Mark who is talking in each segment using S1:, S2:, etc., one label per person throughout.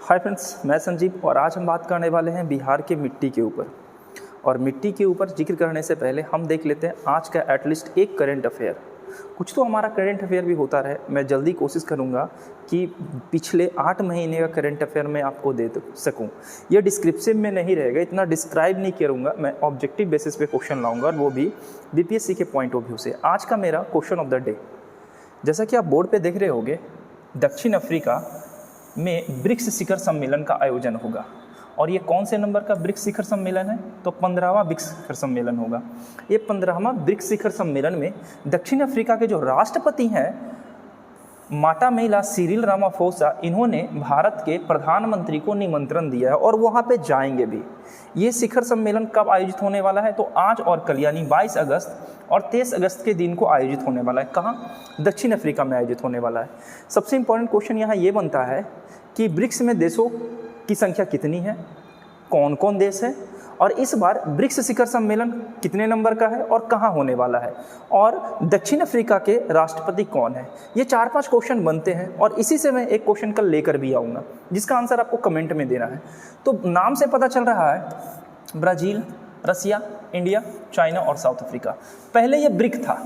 S1: Hi friends, मैं संजीव और आज हम बात करने वाले हैं बिहार के मिट्टी के ऊपर। और मिट्टी के ऊपर जिक्र करने से पहले हम देख लेते हैं आज का एटलीस्ट एक करंट अफेयर। कुछ तो हमारा करंट अफेयर भी होता रहे। मैं जल्दी कोशिश करूंगा कि पिछले 8 महीने का करंट अफेयर मैं आपको दे सकूं। ये डिस्क्रिप्शन में नहीं रहेगा, इतना डिस्क्राइब नहीं करूंगा। मैं ऑब्जेक्टिव बेसिस पे क्वेश्चन लाऊंगा और वो भी बीपीएससी के पॉइंट ऑफ व्यू से। आज का मेरा क्वेश्चन ऑफ द डे, जैसा कि आप बोर्ड पे देख रहे होंगे, दक्षिण अफ्रीका में ब्रिक्स शिखर सम्मेलन का आयोजन होगा। और ये कौन से नंबर का ब्रिक्स शिखर सम्मेलन है? तो 15वां ब्रिक्स शिखर सम्मेलन होगा। ये 15वां ब्रिक्स शिखर सम्मेलन में दक्षिण अफ्रीका के जो राष्ट्रपति हैं माटामेला सिरिल रामाफोसा, इन्होंने भारत के प्रधानमंत्री को निमंत्रण दिया है और वहाँ पे जाएंगे भी। ये शिखर सम्मेलन कब आयोजित होने वाला है? तो आज और कल यानी 22 अगस्त और 23 अगस्त के दिन को आयोजित होने वाला है। कहाँ? दक्षिण अफ्रीका में आयोजित होने वाला है। सबसे इम्पोर्टेंट क्वेश्चन यहाँ ये बनता है कि ब्रिक्स में देशों की संख्या कितनी है, कौन कौन देश है, और इस बार ब्रिक्स शिखर सम्मेलन कितने नंबर का है और कहाँ होने वाला है, और दक्षिण अफ्रीका के राष्ट्रपति कौन है। ये 4-5 क्वेश्चन बनते हैं और इसी से मैं एक क्वेश्चन कल लेकर भी आऊँगा जिसका आंसर आपको कमेंट में देना है। तो नाम से पता चल रहा है ब्राज़ील, रसिया, इंडिया, चाइना और साउथ अफ्रीका। पहले ये ब्रिक था,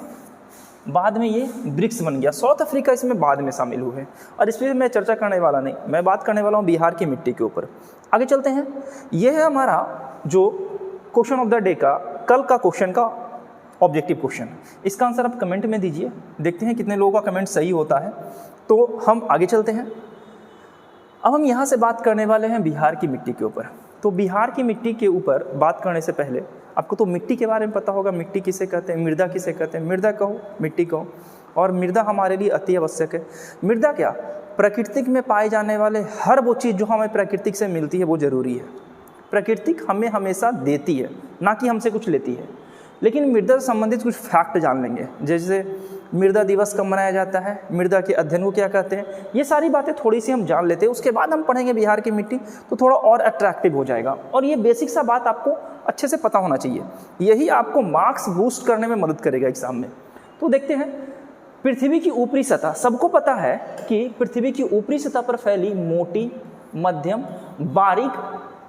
S1: बाद में ये ब्रिक्स बन गया। साउथ अफ्रीका इसमें बाद में शामिल हुए और इस पर मैं चर्चा करने वाला नहीं, मैं बात करने वाला हूँ बिहार की मिट्टी के ऊपर। आगे चलते हैं। ये है हमारा जो क्वेश्चन ऑफ द डे का कल का क्वेश्चन का ऑब्जेक्टिव क्वेश्चन। इसका आंसर आप कमेंट में दीजिए, देखते हैं कितने लोगों का कमेंट सही होता है। तो हम आगे चलते हैं। अब हम यहाँ से बात करने वाले हैं बिहार की मिट्टी के ऊपर। तो बिहार की मिट्टी के ऊपर बात करने से पहले आपको तो मिट्टी के बारे में पता होगा। मिट्टी किसे कहते हैं, मृदा किसे कहते हैं। मृदा कहो, मिट्टी कहो, और मृदा हमारे लिए अति आवश्यक है। मृदा क्या? प्रकृति में पाए जाने वाले हर वो चीज़ जो हमें प्रकृति से मिलती है वो ज़रूरी है। प्रकृति हमें हमेशा देती है, ना कि हमसे कुछ लेती है। लेकिन मृदा से संबंधित कुछ फैक्ट जान लेंगे, जैसे मृदा दिवस कब मनाया जाता है, मृदा के अध्ययन को क्या कहते हैं, ये सारी बातें थोड़ी सी हम जान लेते हैं। उसके बाद हम पढ़ेंगे बिहार की मिट्टी, तो थोड़ा और अट्रैक्टिव हो जाएगा। और ये बेसिक सा बात आपको अच्छे से पता होना चाहिए, यही आपको मार्क्स बूस्ट करने में मदद करेगा एग्जाम में। तो देखते हैं। पृथ्वी की ऊपरी सतह, सबको पता है कि पृथ्वी की ऊपरी सतह पर फैली मोटी, मध्यम, बारीक,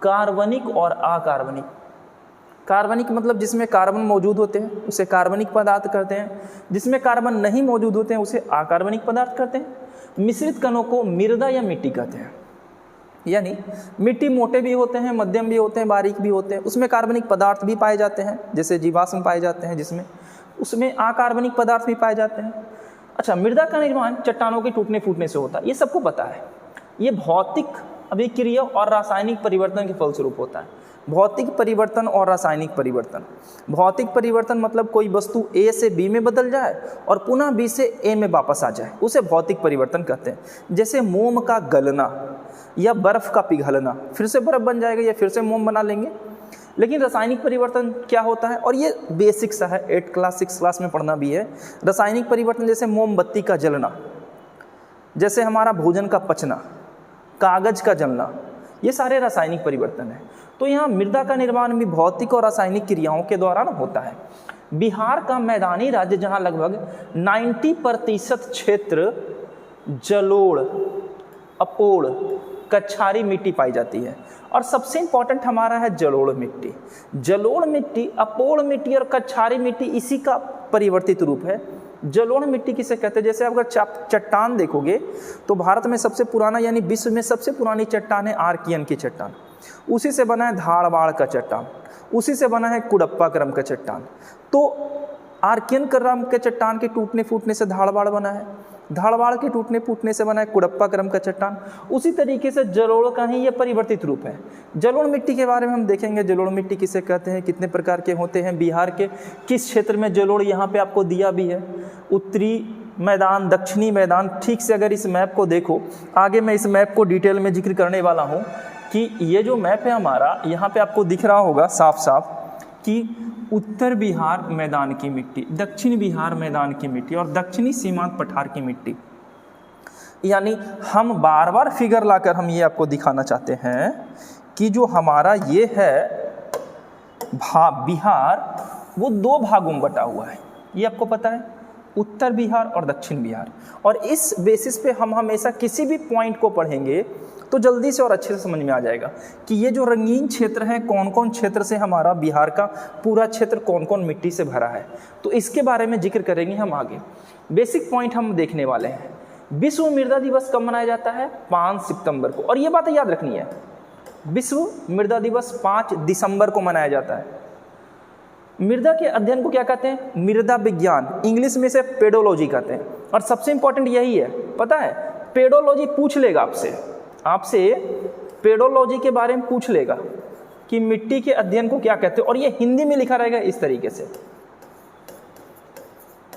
S1: कार्बनिक और अकार्बनिक। कार्बनिक मतलब जिसमें कार्बन मौजूद होते हैं उसे कार्बनिक पदार्थ कहते हैं, जिसमें कार्बन नहीं मौजूद होते हैं उसे अकार्बनिक पदार्थ कहते हैं। मिश्रित कणों को मृदा या मिट्टी कहते हैं। यानी मिट्टी मोटे भी होते हैं, मध्यम भी होते हैं, बारीक भी होते हैं, उसमें कार्बनिक पदार्थ भी पाए जाते हैं, जैसे जीवाश्म पाए जाते हैं जिसमें, उसमें अकार्बनिक पदार्थ भी पाए जाते हैं। अच्छा, मृदा का निर्माण चट्टानों के टूटने फूटने से होता है, ये सबको पता है। ये भौतिक अभिक्रिया और रासायनिक परिवर्तन के फलस्वरूप होता है। भौतिक परिवर्तन और रासायनिक परिवर्तन। भौतिक परिवर्तन मतलब कोई वस्तु ए से बी में बदल जाए और पुनः बी से ए में वापस आ जाए, उसे भौतिक परिवर्तन कहते हैं। जैसे मोम का गलना या बर्फ का पिघलना, फिर से बर्फ बन जाएगा या फिर से मोम बना लेंगे। लेकिन रासायनिक परिवर्तन क्या होता है, और ये बेसिक सा है, 8 क्लास 6 क्लास में पढ़ना भी है। रासायनिक परिवर्तन जैसे मोमबत्ती का जलना, जैसे हमारा भोजन का पचना, कागज का जलना, ये सारे रासायनिक परिवर्तन हैं। तो यहाँ मृदा का निर्माण भी भौतिक और रासायनिक क्रियाओं के दौरान होता है। बिहार का मैदानी राज्य, जहाँ लगभग 90% क्षेत्र जलोढ़, अपोढ़, कछारी मिट्टी पाई जाती है। और सबसे इंपॉर्टेंट हमारा है जलोढ़ मिट्टी। जलोढ़ मिट्टी, अपोढ़ मिट्टी और कछारी मिट्टी इसी का परिवर्तित रूप है। जलोढ़ मिट्टी किसे कहते हैं? जैसे अगर चट्टान देखोगे तो भारत में सबसे पुराना यानी विश्व में सबसे पुरानी चट्टान है आर्कियन की चट्टान, उसी से बना है धारवाड़ का चट्टान, उसी से बना है कुडप्पा क्रम का चट्टान। तो आर्कियन क्रम के चट्टान के टूटने फूटने से धारवाड़ बना है, धारवाड़ के टूटने फूटने से बना है कुडप्पा क्रम का चट्टान। उसी तरीके से जलोढ़ का ही ये परिवर्तित रूप है। जलोढ़ मिट्टी के बारे में हम देखेंगे, जलोढ़ मिट्टी किसे कहते हैं, कितने प्रकार के होते हैं, बिहार के किस क्षेत्र में जलोढ़, यहाँ पे आपको दिया भी है। उत्तरी मैदान, दक्षिणी मैदान। ठीक से अगर इस मैप को देखो, आगे मैं इस मैप को डिटेल में जिक्र करने वाला हूँ कि ये जो मैप है हमारा, यहाँ पे आपको दिख रहा होगा साफ साफ कि उत्तर बिहार मैदान की मिट्टी, दक्षिण बिहार मैदान की मिट्टी और दक्षिणी सीमांत पठार की मिट्टी। यानी हम बार बार फिगर लाकर हम ये आपको दिखाना चाहते हैं कि जो हमारा ये है बिहार, वो 2 भागों में बटा हुआ है। ये आपको पता है। उत्तर बिहार और दक्षिण बिहार। और इस बेसिस पे हम हमेशा किसी भी पॉइंट को पढ़ेंगे तो जल्दी से और अच्छे से समझ में आ जाएगा कि ये जो रंगीन क्षेत्र है कौन कौन क्षेत्र से हमारा बिहार का पूरा क्षेत्र कौन कौन मिट्टी से भरा है। तो इसके बारे में जिक्र करेंगे हम आगे। बेसिक पॉइंट हम देखने वाले हैं। विश्व मृदा दिवस कब मनाया जाता है? 5 सितंबर को। और ये बात याद रखनी है, विश्व मृदा दिवस 5 दिसंबर को मनाया जाता है। मृदा के अध्ययन को क्या कहते हैं? मृदा विज्ञान, इंग्लिश में से पेडोलॉजी कहते हैं। और सबसे इंपॉर्टेंट यही है, पता है, पेडोलॉजी पूछ लेगा आपसे पेडोलॉजी के बारे में पूछ लेगा कि मिट्टी के अध्ययन को क्या कहते हैं, और ये हिंदी में लिखा रहेगा इस तरीके से,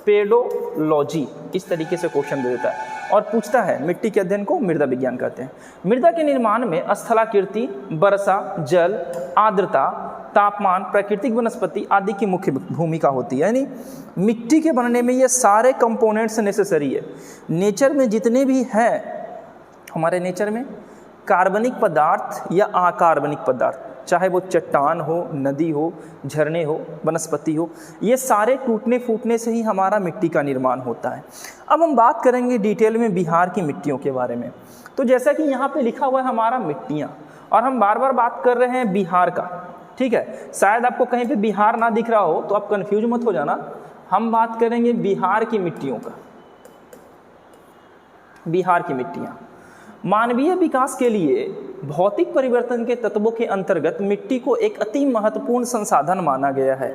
S1: पेडोलॉजी, इस तरीके से क्वेश्चन दे देता है और पूछता है मिट्टी के अध्ययन को मृदा विज्ञान कहते हैं। मृदा के निर्माण में स्थलाकृति, वर्षा, जल, आर्द्रता, तापमान, प्राकृतिक वनस्पति आदि की मुख्य भूमिका होती है। यानी मिट्टी के बनने में ये सारे कंपोनेंट्स नेसेसरी है। नेचर में जितने भी हैं, हमारे नेचर में कार्बनिक पदार्थ या अकार्बनिक पदार्थ, चाहे वो चट्टान हो, नदी हो, झरने हो, वनस्पति हो, ये सारे टूटने फूटने से ही हमारा मिट्टी का निर्माण होता है। अब हम बात करेंगे डिटेल में बिहार की मिट्टियों के बारे में। तो जैसा कि यहाँ पे लिखा हुआ है हमारा मिट्टियाँ, और हम बार बार बात कर रहे हैं बिहार का, ठीक है। शायद आपको कहीं पे बिहार ना दिख रहा हो तो आप कंफ्यूज मत हो जाना, हम बात करेंगे बिहार की मिट्टियों का। बिहार की मिट्टियाँ मानवीय विकास के लिए भौतिक परिवर्तन के तत्वों के अंतर्गत मिट्टी को एक अति महत्वपूर्ण संसाधन माना गया है,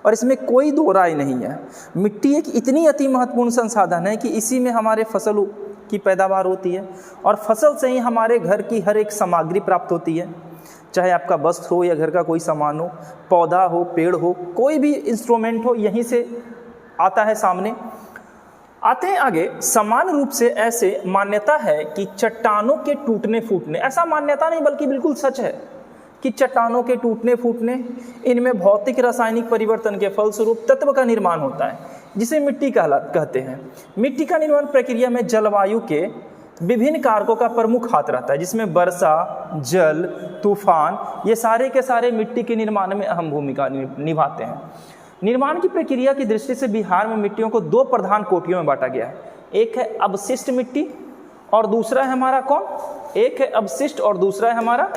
S1: और इसमें कोई दो राय नहीं है। मिट्टी एक इतनी अति महत्वपूर्ण संसाधन है कि इसी में हमारे फसलों की पैदावार होती है, और फसल से ही हमारे घर की हर एक सामग्री प्राप्त होती है, चाहे आपका वस्त्र हो या घर का कोई सामान हो, पौधा हो, पेड़ हो, कोई भी इंस्ट्रूमेंट हो, यहीं से आता है सामने। आते हैं आगे। समान रूप से ऐसे मान्यता है कि चट्टानों के टूटने फूटने, ऐसा मान्यता नहीं बल्कि बिल्कुल सच है कि चट्टानों के टूटने फूटने, इनमें भौतिक रासायनिक परिवर्तन के फलस्वरूप तत्व का निर्माण होता है, जिसे मिट्टी कहते हैं। मिट्टी का निर्माण प्रक्रिया में जलवायु के विभिन्न कारकों का प्रमुख हाथ रहता है, जिसमें वर्षा, जल, तूफान, ये सारे के सारे मिट्टी के निर्माण में अहम भूमिका निभाते हैं। निर्माण की प्रक्रिया की दृष्टि से बिहार में मिट्टियों को 2 प्रधान कोटियों में बांटा गया है। एक है अवशिष्ट मिट्टी और दूसरा है हमारा कौन? एक है अवशिष्ट और दूसरा है हमारा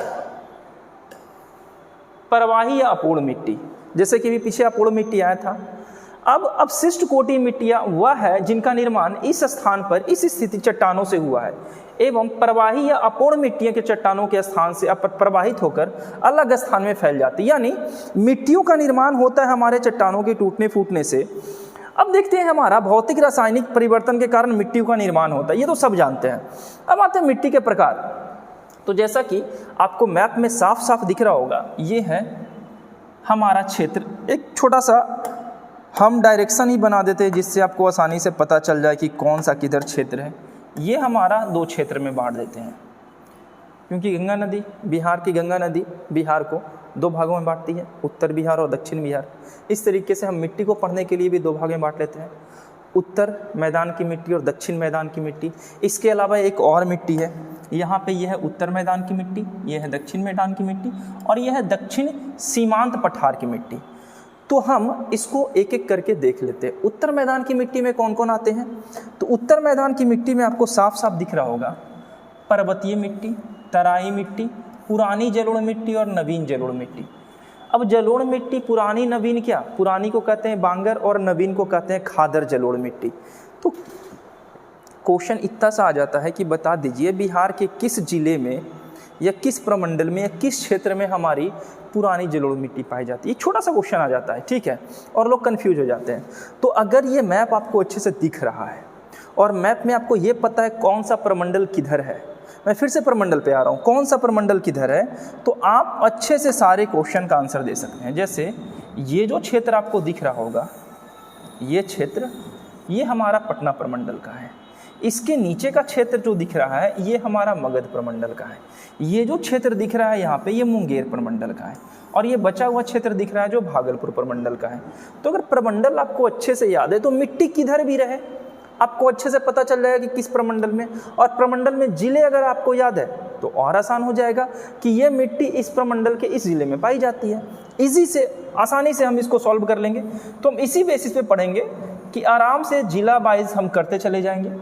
S1: प्रवाही या अपूर्ण मिट्टी, जैसे कि भी पीछे अपूर्ण मिट्टी आया था। अब अवशिष्ट कोटि मिट्टियां वह है जिनका निर्माण इस स्थान पर इस स्थिति चट्टानों से हुआ है, एवं प्रवाही या अपूर्ण मिट्टियों के चट्टानों के स्थान से प्रवाहित होकर अलग स्थान में फैल जाती है। यानी मिट्टियों का निर्माण होता है हमारे चट्टानों के टूटने फूटने से। अब देखते हैं हमारा भौतिक रासायनिक परिवर्तन के कारण मिट्टियों का निर्माण होता है, ये तो सब जानते हैं। अब आते हैं मिट्टी के प्रकार। तो जैसा कि आपको मैप में साफ साफ दिख रहा होगा, ये है हमारा क्षेत्र। एक छोटा सा हम डायरेक्शन ही बना देते हैं जिससे आपको आसानी से पता चल जाए कि कौन सा किधर क्षेत्र है। ये हमारा 2 क्षेत्र में बांट देते हैं, क्योंकि गंगा नदी, बिहार की गंगा नदी बिहार को 2 भागों में बांटती है, उत्तर बिहार और दक्षिण बिहार। इस तरीके से हम मिट्टी को पढ़ने के लिए भी 2 भाग में बांट लेते हैं, उत्तर मैदान की मिट्टी और दक्षिण मैदान की मिट्टी। इसके अलावा एक और मिट्टी है, यहाँ पे यह है उत्तर मैदान की मिट्टी, यह है दक्षिण मैदान की मिट्टी, और यह है दक्षिण सीमांत पठार की मिट्टी। तो हम इसको एक एक करके देख लेते हैं। उत्तर मैदान की मिट्टी में कौन कौन आते हैं? तो उत्तर मैदान की मिट्टी में आपको साफ साफ दिख रहा होगा पर्वतीय मिट्टी, तराई मिट्टी, पुरानी जलोढ़ मिट्टी और नवीन जलोढ़ मिट्टी। अब जलोढ़ मिट्टी, पुरानी नवीन, क्या पुरानी को कहते हैं बांगर और नवीन को कहते हैं खादर जलोढ़ मिट्टी। तो क्वेश्चन इतना सा आ जाता है कि बता दीजिए बिहार के किस जिले में या किस प्रमंडल में या किस क्षेत्र में हमारी पुरानी जलोढ़ मिट्टी पाई जाती है। छोटा सा क्वेश्चन आ जाता है, ठीक है, और लोग कंफ्यूज हो जाते हैं। तो अगर ये मैप आपको अच्छे से दिख रहा है और मैप में आपको ये पता है कौन सा प्रमंडल किधर है, मैं फिर से प्रमंडल पे आ रहा हूँ, कौन सा प्रमंडल किधर है, तो आप अच्छे से सारे क्वेश्चन का आंसर दे सकते हैं। जैसे ये जो क्षेत्र आपको दिख रहा होगा, ये क्षेत्र, ये हमारा पटना प्रमंडल का है। इसके नीचे का क्षेत्र जो दिख रहा है ये हमारा मगध प्रमंडल का है। ये जो क्षेत्र दिख रहा है यहाँ पे, ये मुंगेर प्रमंडल का है, और ये बचा हुआ क्षेत्र दिख रहा है जो भागलपुर प्रमंडल का है। तो अगर प्रमंडल आपको अच्छे से याद है तो मिट्टी किधर भी रहे आपको अच्छे से पता चल जाएगा कि किस प्रमंडल में, और प्रमंडल में जिले अगर आपको याद है तो और आसान हो जाएगा कि ये मिट्टी इस प्रमंडल के इस जिले में पाई जाती है। इजी से, आसानी से हम इसको सॉल्व कर लेंगे। तो हम इसी बेसिस पे पढ़ेंगे कि आराम से जिला वाइज हम करते चले जाएंगे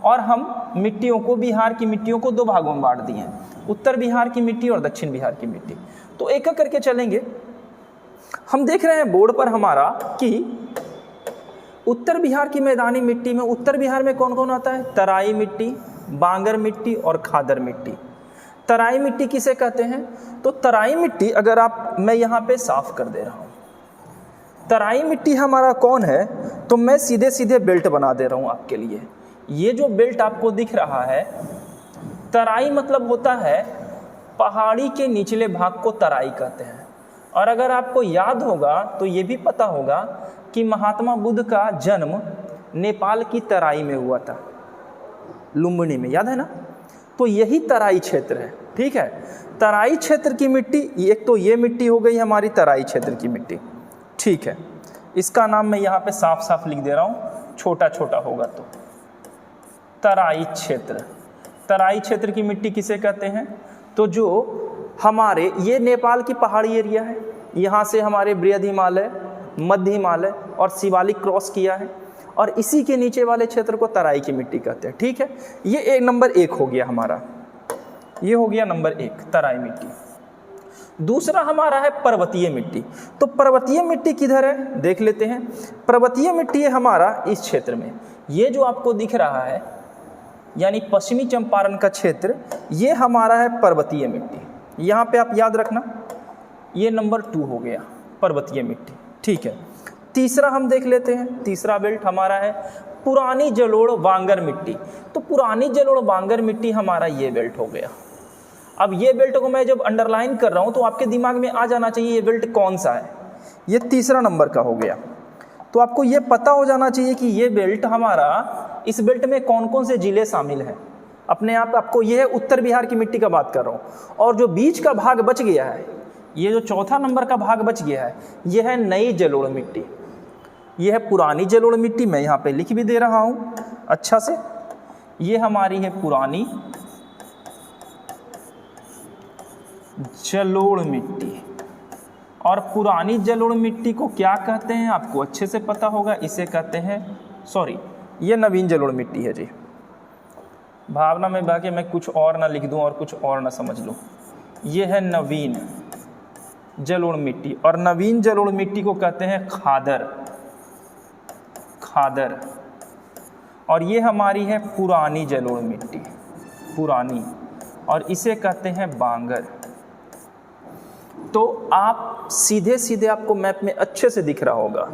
S1: और हम मिट्टियों को, बिहार की मिट्टियों को दो भागों में बांट दिए हैं, उत्तर बिहार की मिट्टी और दक्षिण बिहार की मिट्टी। तो एक एक करके चलेंगे। हम देख रहे हैं बोर्ड पर हमारा कि उत्तर बिहार की मैदानी मिट्टी में, उत्तर बिहार में कौन कौन आता है? तराई मिट्टी, बांगर मिट्टी और खादर मिट्टी। तराई मिट्टी किसे कहते हैं? तो तराई मिट्टी अगर आप, मैं यहाँ पे साफ कर दे रहा हूँ, तराई मिट्टी हमारा कौन है? तो मैं सीधे सीधे बेल्ट बना दे रहा हूँ आपके लिए। ये जो बेल्ट आपको दिख रहा है, तराई मतलब होता है पहाड़ी के निचले भाग को तराई कहते हैं। और अगर आपको याद होगा तो ये भी पता होगा कि महात्मा बुद्ध का जन्म नेपाल की तराई में हुआ था, लुम्बिनी में, याद है ना? तो यही तराई क्षेत्र है, ठीक है। तराई क्षेत्र की मिट्टी, एक तो ये मिट्टी हो गई हमारी तराई क्षेत्र की मिट्टी, ठीक है। इसका नाम मैं यहाँ पे साफ साफ लिख दे रहा हूँ, छोटा छोटा होगा तो। तराई क्षेत्र, तराई क्षेत्र की मिट्टी किसे कहते हैं? तो जो हमारे, ये नेपाल की पहाड़ी एरिया है, यहाँ से हमारे बृहद हिमालय, मध्य हिमालय और शिवालिक क्रॉस किया है, और इसी के नीचे वाले क्षेत्र को तराई की मिट्टी कहते हैं, ठीक है। ये नंबर 1 हो गया हमारा, ये हो गया नंबर 1 तराई मिट्टी। दूसरा हमारा है पर्वतीय मिट्टी। तो पर्वतीय मिट्टी किधर है देख लेते हैं। पर्वतीय मिट्टी है हमारा इस क्षेत्र में, ये जो आपको दिख रहा है यानी पश्चिमी चंपारण का क्षेत्र, ये हमारा है पर्वतीय मिट्टी। यहाँ पे आप याद रखना, ये नंबर 2 हो गया पर्वतीय मिट्टी, ठीक है। तीसरा हम देख लेते हैं, तीसरा बेल्ट हमारा है पुरानी जलोढ़ वांगर मिट्टी। तो पुरानी जलोढ़ वांगर मिट्टी हमारा ये बेल्ट हो गया। अब ये बेल्ट को मैं जब अंडरलाइन कर रहा हूँ तो आपके दिमाग में आ जाना चाहिए ये बेल्ट कौन सा है। ये तीसरा नंबर का हो गया। तो आपको ये पता हो जाना चाहिए कि ये बेल्ट हमारा, इस बेल्ट में कौन कौन से जिले शामिल हैं। अपने आप आपको, ये है उत्तर बिहार की मिट्टी का बात कर रहा हूँ। और जो बीच का भाग बच गया है, ये जो चौथा नंबर का भाग बच गया है, ये है नई जलोढ़ मिट्टी, ये है पुरानी जलोढ़ मिट्टी। मैं यहाँ पे लिख भी दे रहा हूँ अच्छा से, ये हमारी है पुरानी जलोढ़ मिट्टी। और पुरानी जलोढ़ मिट्टी को क्या कहते हैं आपको अच्छे से पता होगा, इसे कहते हैं, सॉरी ये नवीन जलोढ़ मिट्टी है जी। भावना में बह के मैं कुछ और ना लिख दूं और कुछ और ना समझ लूं। ये है नवीन जलोढ़ मिट्टी, और नवीन जलोढ़ मिट्टी को कहते हैं खादर, खादर। और ये हमारी है पुरानी जलोढ़ मिट्टी, पुरानी, और इसे कहते हैं बांगर। तो आप सीधे सीधे, आपको मैप में अच्छे से दिख रहा होगा।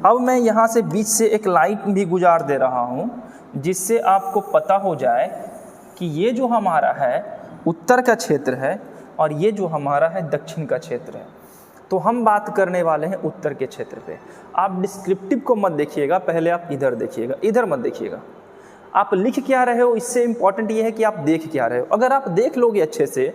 S1: अब मैं यहाँ से बीच से एक लाइन भी गुजार दे रहा हूँ जिससे आपको पता हो जाए कि ये जो हमारा है उत्तर का क्षेत्र है और ये जो हमारा है दक्षिण का क्षेत्र है। तो हम बात करने वाले हैं उत्तर के क्षेत्र पे। आप डिस्क्रिप्टिव को मत देखिएगा, पहले आप इधर देखिएगा, इधर मत देखिएगा। आप लिख क्या रहे हो, इससे इम्पॉर्टेंट ये है कि आप देख क्या रहे हो। अगर आप देख लोगे अच्छे से,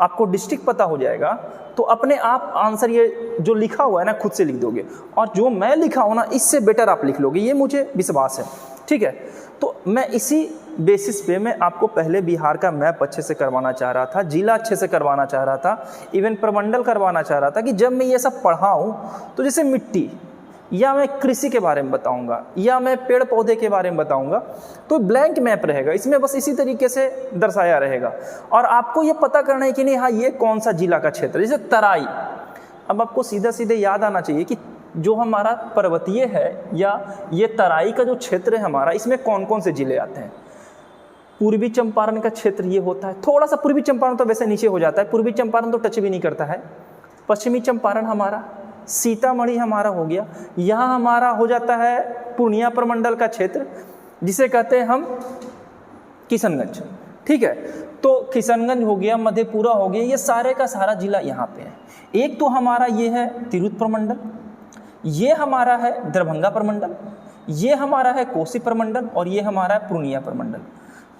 S1: आपको डिस्ट्रिक्ट पता हो जाएगा, तो अपने आप आंसर ये जो लिखा हुआ है ना खुद से लिख दोगे। और जो मैं लिखा हूँ ना, इससे बेटर आप लिख लोगे, ये मुझे विश्वास है, ठीक है। तो मैं इसी बेसिस पे मैं आपको पहले बिहार का मैप अच्छे से करवाना चाह रहा था, जिला अच्छे से करवाना चाह रहा था, इवन प्रमंडल करवाना चाह रहा था, कि जब मैं ये सब पढ़ाऊँ तो जैसे मिट्टी, या मैं कृषि के बारे में बताऊंगा, या मैं पेड़ पौधे के बारे में बताऊंगा, तो ब्लैंक मैप रहेगा, इसमें बस इसी तरीके से दर्शाया रहेगा। और आपको ये पता करना है कि नहीं, हाँ ये कौन सा जिला का क्षेत्र, जैसे तराई। अब आपको सीधा सीधे याद आना चाहिए कि जो हमारा पर्वतीय है या ये तराई का जो क्षेत्र है हमारा, इसमें कौन कौन से जिले आते हैं। पूर्वी चंपारण का क्षेत्र ये होता है, थोड़ा सा पूर्वी चंपारण तो वैसे नीचे हो जाता है, पूर्वी चंपारण तो टच भी नहीं करता है। पश्चिमी चंपारण हमारा, सीतामढ़ी हमारा हो गया, यहाँ हमारा हो जाता है पूर्णिया प्रमंडल का क्षेत्र जिसे कहते हैं हम किशनगंज, ठीक है। तो किशनगंज हो गया, मधेपुरा हो गया, ये सारे का सारा जिला यहाँ पे है। एक तो हमारा ये है तिरहुत प्रमंडल, ये हमारा है दरभंगा प्रमंडल, ये हमारा है कोसी प्रमंडल, और ये हमारा है पूर्णिया प्रमंडल।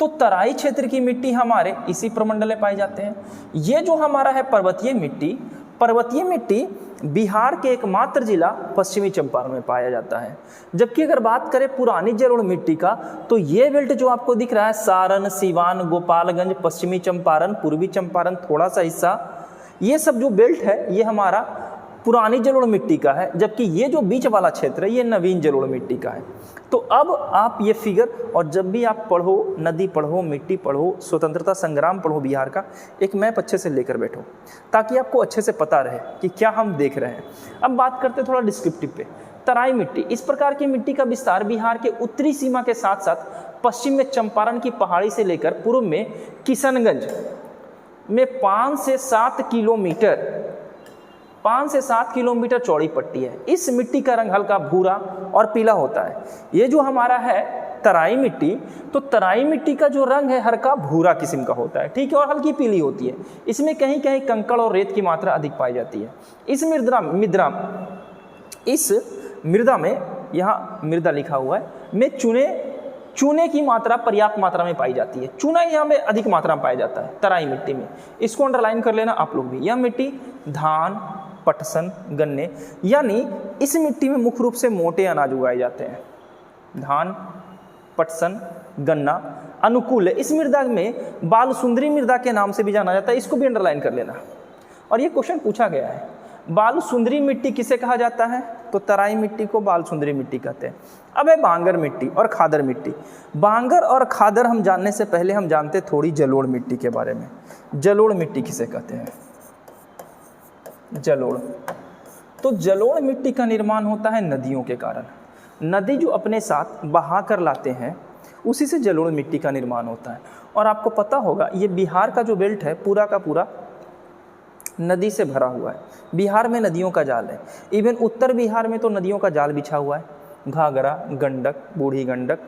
S1: तो तराई क्षेत्र की मिट्टी हमारे इसी प्रमंडल में पाए जाते हैं। ये जो हमारा है पर्वतीय मिट्टी, पर्वतीय मिट्टी बिहार के एकमात्र जिला पश्चिमी चंपारण में पाया जाता है। जबकि अगर बात करें पुरानी जलोढ़ मिट्टी का, तो ये बेल्ट जो आपको दिख रहा है, सारण, सीवान, गोपालगंज, पश्चिमी चंपारण, पूर्वी चंपारण, थोड़ा सा हिस्सा, ये सब जो बेल्ट है ये हमारा पुरानी जलोढ़ मिट्टी का है, जबकि ये जो बीच वाला क्षेत्र है ये नवीन जलोढ़ मिट्टी का है। तो अब आप ये फिगर, और जब भी आप पढ़ो, नदी पढ़ो, मिट्टी पढ़ो, स्वतंत्रता संग्राम पढ़ो बिहार का, एक मैप अच्छे से लेकर बैठो ताकि आपको अच्छे से पता रहे कि क्या हम देख रहे हैं। अब बात करते हैं थोड़ा डिस्क्रिप्टिव पे। तराई मिट्टी, इस प्रकार की मिट्टी का विस्तार बिहार के उत्तरी सीमा के साथ साथ पश्चिम में चंपारण की पहाड़ी से लेकर पूर्व में किशनगंज में 5 से 7 किलोमीटर चौड़ी पट्टी है। इस मिट्टी का रंग हल्का भूरा और पीला होता है। ये जो हमारा है तराई मिट्टी, तो तराई मिट्टी का जो रंग है हल्का भूरा किस्म का होता है, ठीक है, और हल्की पीली होती है। इसमें कहीं कहीं कंकड़ और रेत की मात्रा अधिक पाई जाती है। इस मृदा में, यहाँ मृदा लिखा हुआ है, में चूने की मात्रा पर्याप्त मात्रा में पाई जाती है। चूना यहाँ में अधिक मात्रा में पाया जाता है तराई मिट्टी में। इसको अंडरलाइन कर लेना आप लोग भी। यह मिट्टी धान, पटसन, गन्ने, यानी इस मिट्टी में मुख्य रूप से मोटे अनाज उगाए जाते हैं। धान, पटसन, गन्ना अनुकूल है। इस मृदा में बालसुंदरी मृदा के नाम से भी जाना जाता है, इसको भी अंडरलाइन कर लेना। और ये क्वेश्चन पूछा गया है, बालसुंदरी मिट्टी किसे कहा जाता है? तो तराई मिट्टी को बालसुंदरी मिट्टी कहते हैं। अब है बांगर मिट्टी और खादर मिट्टी। बांगर और खादर हम जानने से पहले हम जानते थोड़ी जलोढ़ मिट्टी के बारे में। जलोढ़ मिट्टी किसे कहते हैं? जलोढ़, तो जलोढ़ मिट्टी का निर्माण होता है नदियों के कारण। नदी जो अपने साथ बहा कर लाते हैं उसी से जलोढ़ मिट्टी का निर्माण होता है। और आपको पता होगा ये बिहार का जो बेल्ट है पूरा का पूरा नदी से भरा हुआ है। बिहार में नदियों का जाल है। इवन उत्तर बिहार में तो नदियों का जाल बिछा हुआ है। घाघरा, गंडक, बूढ़ी गंडक,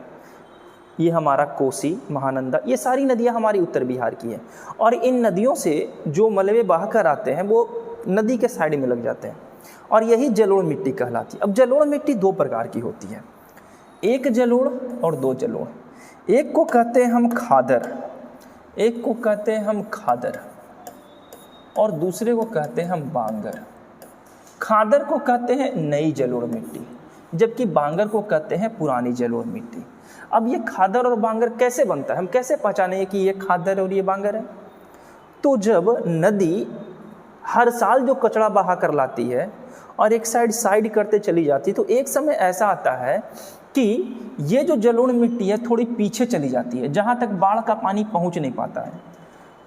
S1: ये हमारा कोसी, महानंदा, ये सारी नदियाँ हमारी उत्तर बिहार की हैं। और इन नदियों से जो मलबे बह कर आते हैं वो नदी के साइड में लग जाते हैं और यही जलोढ़ मिट्टी कहलाती है। अब जलोढ़ मिट्टी दो प्रकार की होती है, एक जलोढ़ और दो जलोढ़। एक को कहते हैं हम खादर, और दूसरे को कहते हैं हम बांगर। खादर को कहते हैं नई जलोढ़ मिट्टी, जबकि बांगर को कहते हैं पुरानी जलोढ़ मिट्टी। अब ये खादर और बांगर कैसे बनता है, हम कैसे पहचानेंगे कि ये खादर और ये बांगर है? तो जब नदी हर साल जो कचरा बहा कर लाती है और एक साइड करते चली जाती है, तो एक समय ऐसा आता है कि ये जो जलोढ़ मिट्टी है थोड़ी पीछे चली जाती है, जहाँ तक बाढ़ का पानी पहुँच नहीं पाता है।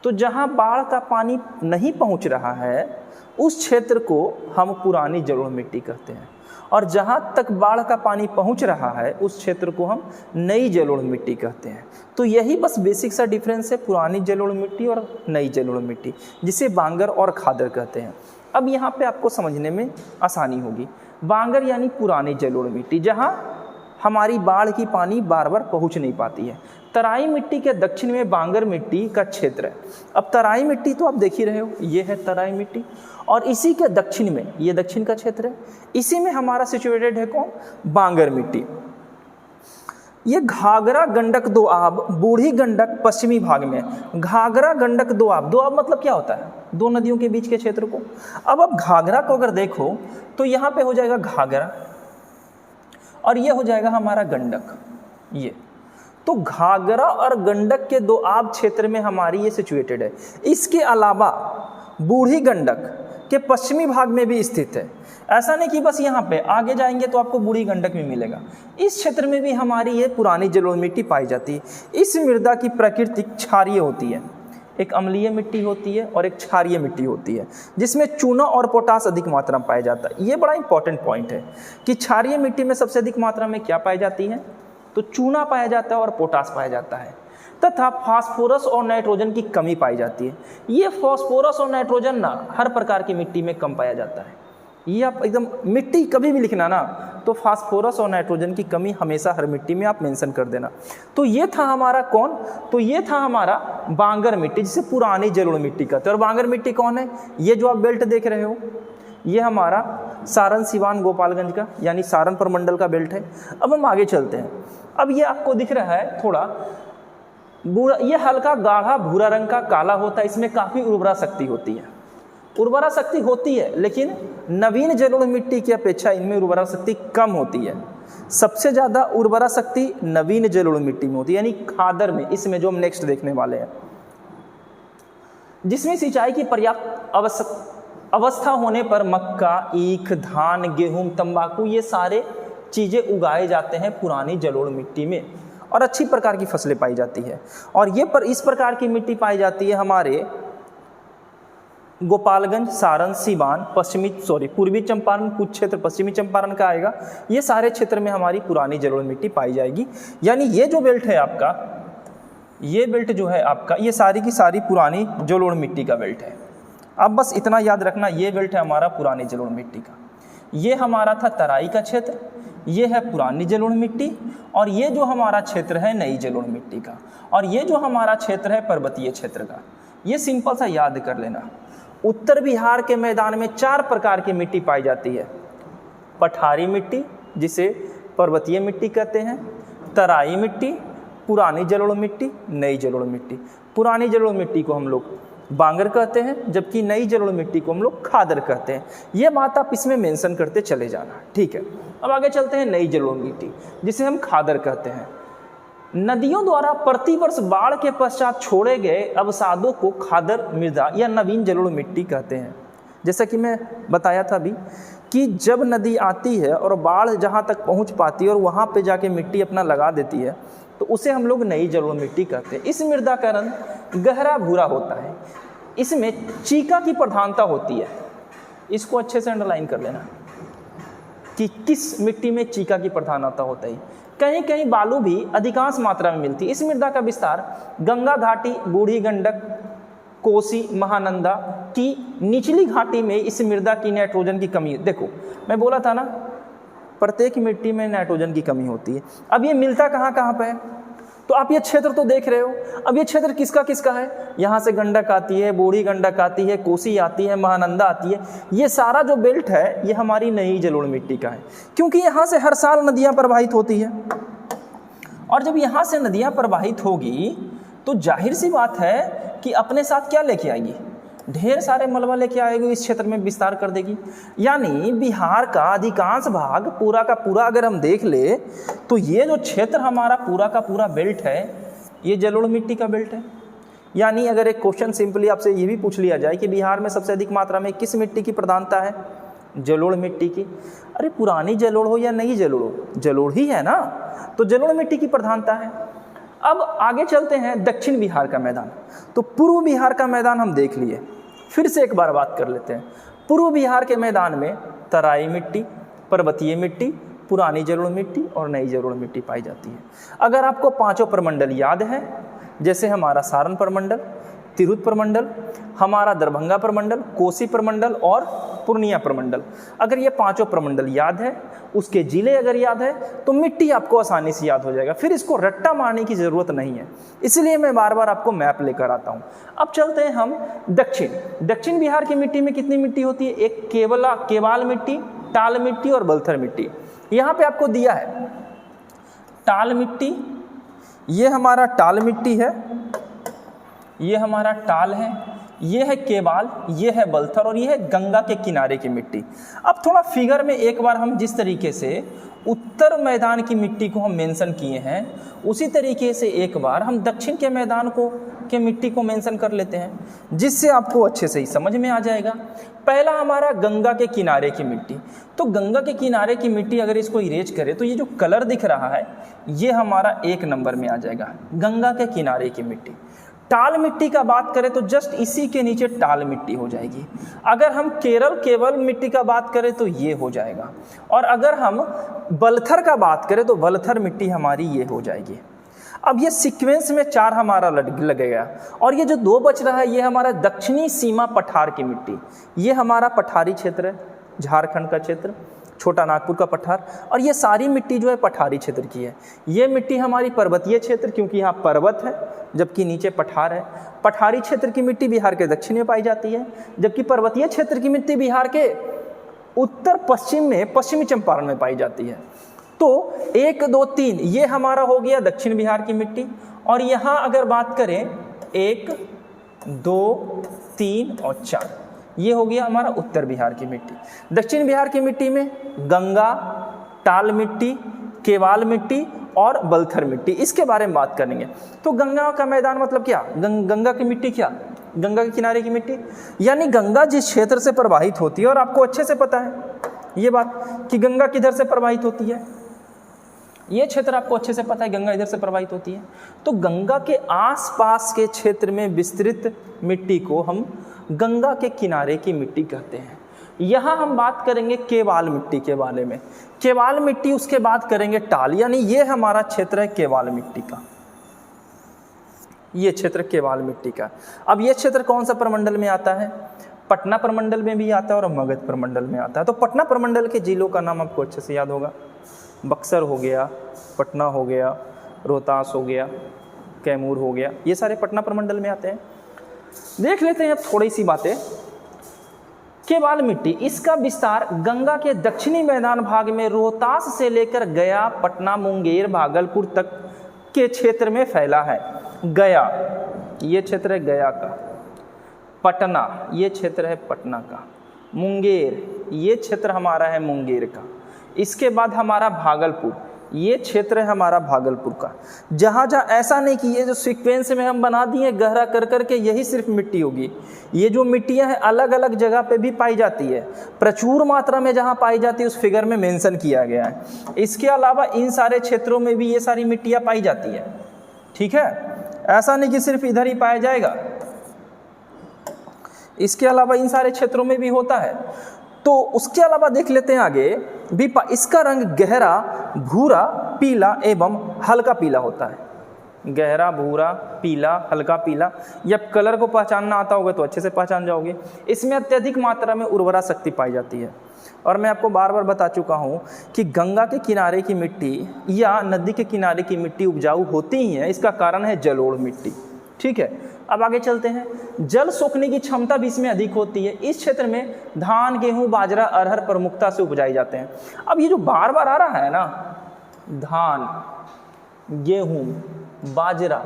S1: तो जहाँ बाढ़ का पानी नहीं पहुँच रहा है उस क्षेत्र को हम पुरानी जलोढ़ मिट्टी कहते हैं, और जहाँ तक बाढ़ का पानी पहुँच रहा है उस क्षेत्र को हम नई जलोढ़ मिट्टी कहते हैं। तो यही बस बेसिक सा डिफरेंस है पुरानी जलोढ़ मिट्टी और नई जलोढ़ मिट्टी, जिसे बांगर और खादर कहते हैं। अब यहाँ पे आपको समझने में आसानी होगी। बांगर यानी पुरानी जलोढ़ मिट्टी, जहाँ हमारी बाढ़ की पानी बार बार पहुँच नहीं पाती है। तराई मिट्टी के दक्षिण में बांगर मिट्टी का क्षेत्र है। अब तराई मिट्टी तो आप देख ही रहे हो, ये है तराई मिट्टी, और इसी के दक्षिण में, ये दक्षिण का क्षेत्र है, इसी में हमारा सिचुएटेड है कौन? बांगर मिट्टी। ये घाघरा गंडक दोआब, बूढ़ी गंडक पश्चिमी भाग में। घाघरा गंडक दोआब, दोआब मतलब क्या होता है? दो नदियों के बीच के क्षेत्र को। अब घाघरा को अगर देखो तो यहाँ पे हो जाएगा घाघरा और ये हो जाएगा हमारा गंडक। ये तो घाघरा और गंडक के दोआब क्षेत्र में हमारी ये सिचुएटेड है। इसके अलावा बूढ़ी गंडक के पश्चिमी भाग में भी स्थित है। ऐसा नहीं कि बस यहाँ पे, आगे जाएंगे तो आपको बूढ़ी गंडक भी मिलेगा। इस क्षेत्र में भी हमारी ये पुरानी जलोढ़ मिट्टी पाई जाती है। इस मृदा की प्रकृति क्षारीय होती है, एक अम्लीय मिट्टी होती है और एक क्षारीय मिट्टी होती है, जिसमें चूना और पोटास अधिक मात्रा में पाया जाता है। ये बड़ा इंपॉर्टेंट पॉइंट है कि क्षारीय मिट्टी में सबसे अधिक मात्रा में क्या पाई जाती है? तो चूना पाया जाता है और पोटास पाया जाता है, तथा फास्फोरस और नाइट्रोजन की कमी पाई जाती है। ये फास्फोरस और नाइट्रोजन ना हर प्रकार की मिट्टी में कम पाया जाता है। ये आप एकदम मिट्टी कभी भी लिखना ना तो फास्फोरस और नाइट्रोजन की कमी हमेशा हर मिट्टी में आप मेंशन कर देना। तो ये था हमारा कौन? तो ये था हमारा बांगर मिट्टी, जिसे पुरानी जलोढ़ मिट्टी कहते हैं। और बांगर मिट्टी कौन है? ये जो आप बेल्ट देख रहे हो ये हमारा सारण, सिवान, गोपालगंज का यानी सारण प्रमंडल का बेल्ट है। अब हम आगे चलते हैं। अब ये आपको दिख रहा है थोड़ा भूरा, ये हल्का गाढ़ा भूरा रंग का काला होता है। इसमें काफ़ी उर्वरा शक्ति होती है। उर्वरा शक्ति होती है, लेकिन नवीन जलोढ़ मिट्टी की अपेक्षा इनमें उर्वरा शक्ति कम होती है। सबसे ज़्यादा उर्वरा शक्ति नवीन जलोढ़ मिट्टी में होती है, यानी खादर में, इसमें जो हम नेक्स्ट देखने वाले हैं, जिसमें सिंचाई की पर्याप्त अवस्था होने पर मक्का, ईख, धान, गेहूं, तंबाकू ये सारे चीज़ें उगाए जाते हैं पुरानी जलोढ़ मिट्टी में और अच्छी प्रकार की फसलें पाई जाती है। और ये इस प्रकार की मिट्टी पाई जाती है हमारे गोपालगंज, सारण, सीवान, पूर्वी चंपारण, कुछ क्षेत्र पश्चिमी चंपारण का आएगा। ये सारे क्षेत्र में हमारी पुरानी जलोढ़ मिट्टी पाई जाएगी। यानी ये जो बेल्ट है आपका, ये बेल्ट जो है आपका, ये सारी की सारी पुरानी जलोढ़ मिट्टी का बेल्ट है। अब बस इतना याद रखना, ये बेल्ट है हमारा पुरानी जलोढ़ मिट्टी का। ये हमारा था तराई का क्षेत्र, ये है पुरानी जलोढ़ मिट्टी, और ये जो हमारा क्षेत्र है नई जलोढ़ मिट्टी का, और ये जो हमारा क्षेत्र है पर्वतीय क्षेत्र का। ये सिंपल सा याद कर लेना। उत्तर बिहार के मैदान में 4 प्रकार की मिट्टी पाई जाती है। पठारी मिट्टी, जिसे पर्वतीय मिट्टी कहते हैं, तराई मिट्टी, पुरानी जलोढ़ मिट्टी, नई जलोढ़ मिट्टी। पुरानी जलोढ़ मिट्टी को हम लोग बांगर कहते हैं, जबकि नई जलोढ़ मिट्टी को हम लोग खादर कहते हैं। ये बात आप इसमें मेंशन करते चले जाना, ठीक है। अब आगे चलते हैं नई जलोढ़ मिट्टी, जिसे हम खादर कहते हैं। नदियों द्वारा प्रतिवर्ष बाढ़ के पश्चात छोड़े गए अवसादों को खादर मृदा या नवीन जलोढ़ मिट्टी कहते हैं। जैसा कि मैं बताया था अभी कि जब नदी आती है और बाढ़ जहाँ तक पहुँच पाती है और वहाँ पे जाके मिट्टी अपना लगा देती है, तो उसे हम लोग नई जलोढ़ मिट्टी कहते हैं। इस मृदा का रंग गहरा भूरा होता है, इसमें चीका की प्रधानता होती है। इसको अच्छे से अंडरलाइन कर लेना कि किस मिट्टी में चीका की प्रधानता होता है। कहीं कहीं बालू भी अधिकांश मात्रा में मिलती है। इस मृदा का विस्तार गंगा घाटी, बूढ़ी गंडक, कोसी, महानंदा की निचली घाटी में इस मृदा की नाइट्रोजन की कमी। देखो मैं बोला था ना, प्रत्येक मिट्टी में नाइट्रोजन की कमी होती है। अब ये मिलता कहाँ कहाँ पे है, तो आप ये क्षेत्र तो देख रहे हो। अब ये क्षेत्र किसका किसका है, यहाँ से गंडक आती है, बूढ़ी गंडक आती है, कोसी आती है, महानंदा आती है। ये सारा जो बेल्ट है ये हमारी नई जलोढ़ मिट्टी का है, क्योंकि यहाँ से हर साल नदियाँ प्रवाहित होती है। और जब यहाँ से नदियाँ प्रवाहित होगी तो जाहिर सी बात है कि अपने साथ क्या लेके आएगी, ढेर सारे मलबा लेके आएगी, इस क्षेत्र में विस्तार कर देगी। यानी बिहार का अधिकांश भाग पूरा का पूरा अगर हम देख ले तो ये जो क्षेत्र हमारा पूरा का पूरा बेल्ट है ये जलोढ़ मिट्टी का बेल्ट है। यानी अगर एक क्वेश्चन सिंपली आपसे ये भी पूछ लिया जाए कि बिहार में सबसे अधिक मात्रा में किस मिट्टी की प्रधानता है, जलोढ़ मिट्टी की। अरे पुरानी जलोढ़ हो या नई जलोढ़ हो, जलोढ़ ही है ना, तो जलोढ़ मिट्टी की प्रधानता है। अब आगे चलते हैं दक्षिण बिहार का मैदान। तो पूर्व बिहार का मैदान हम देख लिए, फिर से एक बार बात कर लेते हैं। पूर्व बिहार के मैदान में तराई मिट्टी, पर्वतीय मिट्टी, पुरानी जलोढ़ मिट्टी और नई जलोढ़ मिट्टी पाई जाती है। अगर आपको 5 प्रमंडल याद है, जैसे हमारा सारण प्रमंडल, तिरहुत प्रमंडल, हमारा दरभंगा प्रमंडल, कोसी प्रमंडल और पूर्णिया प्रमंडल, अगर ये 5 प्रमंडल याद है, उसके जिले अगर याद है, तो मिट्टी आपको आसानी से याद हो जाएगा। फिर इसको रट्टा मारने की ज़रूरत नहीं है, इसलिए मैं बार बार आपको मैप लेकर आता हूँ। अब चलते हैं हम दक्षिण बिहार की मिट्टी में कितनी मिट्टी होती है, एक केवाल मिट्टी, टाल मिट्टी और बलथर मिट्टी। यहाँ पे आपको दिया है टाल मिट्टी, ये हमारा टाल मिट्टी है, ये हमारा टाल है, ये है केवाल, ये है बलथर और ये है गंगा के किनारे की मिट्टी। अब थोड़ा फिगर में एक बार हम जिस तरीके से उत्तर मैदान की मिट्टी को हम मेंशन किए हैं, उसी तरीके से एक बार हम दक्षिण के मैदान के मिट्टी को मेंशन कर लेते हैं, जिससे आपको अच्छे से ही समझ में आ जाएगा। पहला हमारा गंगा के किनारे की मिट्टी। तो गंगा के किनारे की मिट्टी अगर इसको इरेज करें तो ये जो कलर दिख रहा है ये हमारा 1 नंबर में आ जाएगा, गंगा के किनारे की मिट्टी। टाल मिट्टी का बात करें तो जस्ट इसी के नीचे टाल मिट्टी हो जाएगी। अगर हम केवल मिट्टी का बात करें तो ये हो जाएगा, और अगर हम बलथर का बात करें तो बलथर मिट्टी हमारी ये हो जाएगी। अब ये सीक्वेंस में 4 हमारा लगेगा, और ये जो 2 बच रहा है ये हमारा दक्षिणी सीमा पठार की मिट्टी। ये हमारा पठारी क्षेत्र है, झारखंड का क्षेत्र, छोटा नागपुर का पठार, और ये सारी मिट्टी जो है पठारी क्षेत्र की है। ये मिट्टी हमारी पर्वतीय क्षेत्र, क्योंकि यहाँ पर्वत है जबकि नीचे पठार है। पठारी क्षेत्र की मिट्टी बिहार के दक्षिण में पाई जाती है, जबकि पर्वतीय क्षेत्र की मिट्टी बिहार के उत्तर पश्चिम में पश्चिमी चंपारण में पाई जाती है। तो 1, 2, 3 ये हमारा हो गया दक्षिण बिहार की मिट्टी। और यहाँ अगर बात करें 1, 2, 3 और 4, ये हो गया हमारा उत्तर बिहार की मिट्टी। दक्षिण बिहार की मिट्टी में गंगा, टाल मिट्टी, केवाल मिट्टी और बलथर मिट्टी, इसके बारे में बात करेंगे। तो गंगा का मैदान मतलब क्या, गंगा की मिट्टी क्या, गंगा के किनारे की मिट्टी, यानी गंगा जिस क्षेत्र से प्रवाहित होती है, और आपको अच्छे से पता है ये बात कि गंगा किधर से प्रवाहित होती है, ये क्षेत्र आपको अच्छे से पता है गंगा इधर से प्रवाहित होती है। तो गंगा के आसपास के क्षेत्र में विस्तृत मिट्टी को हम गंगा के किनारे की मिट्टी कहते हैं। यहाँ हम बात करेंगे केवाल मिट्टी के बारे में, केवाल मिट्टी, उसके बाद करेंगे टाल, यानी ये हमारा क्षेत्र है केवाल मिट्टी का, ये क्षेत्र केवाल मिट्टी का। अब ये क्षेत्र कौन सा प्रमंडल में आता है? पटना प्रमंडल में भी आता है और मगध प्रमंडल में आता है। तो पटना प्रमंडल के जिलों का नाम आपको अच्छे से याद होगा, बक्सर हो गया, पटना हो गया, रोहतास हो गया, कैमूर हो गया, ये सारे पटना प्रमंडल में आते हैं। देख लेते हैं अब थोड़ी सी बातें। केवाल मिट्टी, इसका विस्तार गंगा के दक्षिणी मैदान भाग में रोहतास से लेकर गया, पटना, मुंगेर, भागलपुर तक के क्षेत्र में फैला है। गया, ये क्षेत्र है गया का, पटना, ये क्षेत्र है पटना का, मुंगेर, ये क्षेत्र हमारा है मुंगेर का, इसके बाद हमारा भागलपुर, ये क्षेत्र है हमारा भागलपुर का। जहाँ जहाँ ऐसा नहीं कि ये जो सीक्वेंस में हम बना दिए गहरा कर करके यही सिर्फ मिट्टी होगी, ये जो मिट्टियाँ हैं अलग अलग जगह पे भी पाई जाती है, प्रचुर मात्रा में जहाँ पाई जाती है उस फिगर में मेंशन किया गया है। इसके अलावा इन सारे क्षेत्रों में भी ये सारी मिट्टियाँ पाई जाती है, ठीक है, ऐसा नहीं कि सिर्फ इधर ही पाया जाएगा, इसके अलावा इन सारे क्षेत्रों में भी होता है। तो उसके अलावा देख लेते हैं आगे भी, इसका रंग गहरा भूरा, पीला एवं हल्का पीला होता है। गहरा भूरा, पीला, हल्का पीला, जब कलर को पहचानना आता होगा तो अच्छे से पहचान जाओगे। इसमें अत्यधिक मात्रा में उर्वरा शक्ति पाई जाती है। और मैं आपको बार बार बता चुका हूँ कि गंगा के किनारे की मिट्टी या नदी के किनारे की मिट्टी उपजाऊ होती ही है, इसका कारण है जलोढ़ मिट्टी, ठीक है। अब आगे चलते हैं। जल सोखने की क्षमता भी इसमें अधिक होती है। इस क्षेत्र में धान, गेहूं, बाजरा, अरहर प्रमुखता से उपजाए जाते हैं। अब ये जो बार बार आ रहा है ना, धान, गेहूं, बाजरा,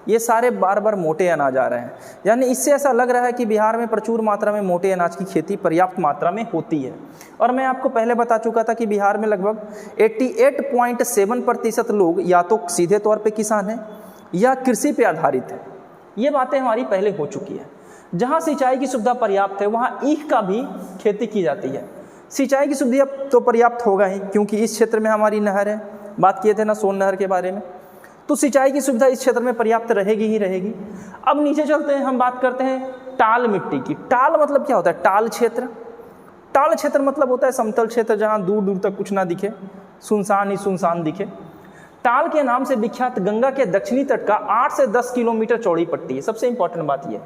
S1: ये सारे बार बार मोटे अनाज आ रहे हैं, यानी इससे ऐसा लग रहा है कि बिहार में प्रचुर मात्रा में मोटे अनाज की खेती पर्याप्त मात्रा में होती है। और मैं आपको पहले बता चुका था कि बिहार में लगभग 88.7% लोग या तो सीधे तौर पे किसान हैं या कृषि पे आधारित है। ये बातें हमारी पहले हो चुकी है। जहाँ सिंचाई की सुविधा पर्याप्त है वहाँ ईख का भी खेती की जाती है। सिंचाई की सुविधा तो पर्याप्त होगा ही, क्योंकि इस क्षेत्र में हमारी नहर है, बात किए थे ना सोन नहर के बारे में, तो सिंचाई की सुविधा इस क्षेत्र में पर्याप्त रहेगी ही रहेगी। अब नीचे चलते हैं, हम बात करते हैं टाल मिट्टी की। टाल मतलब क्या होता है? टाल क्षेत्र, टाल क्षेत्र मतलब होता है समतल क्षेत्र जहाँ दूर दूर तक कुछ ना दिखे, सुनसान ही सुनसान दिखे। टाल के नाम से विख्यात गंगा के दक्षिणी तट का 8 से 10 किलोमीटर चौड़ी पट्टी है। सबसे इंपॉर्टेंट बात यह,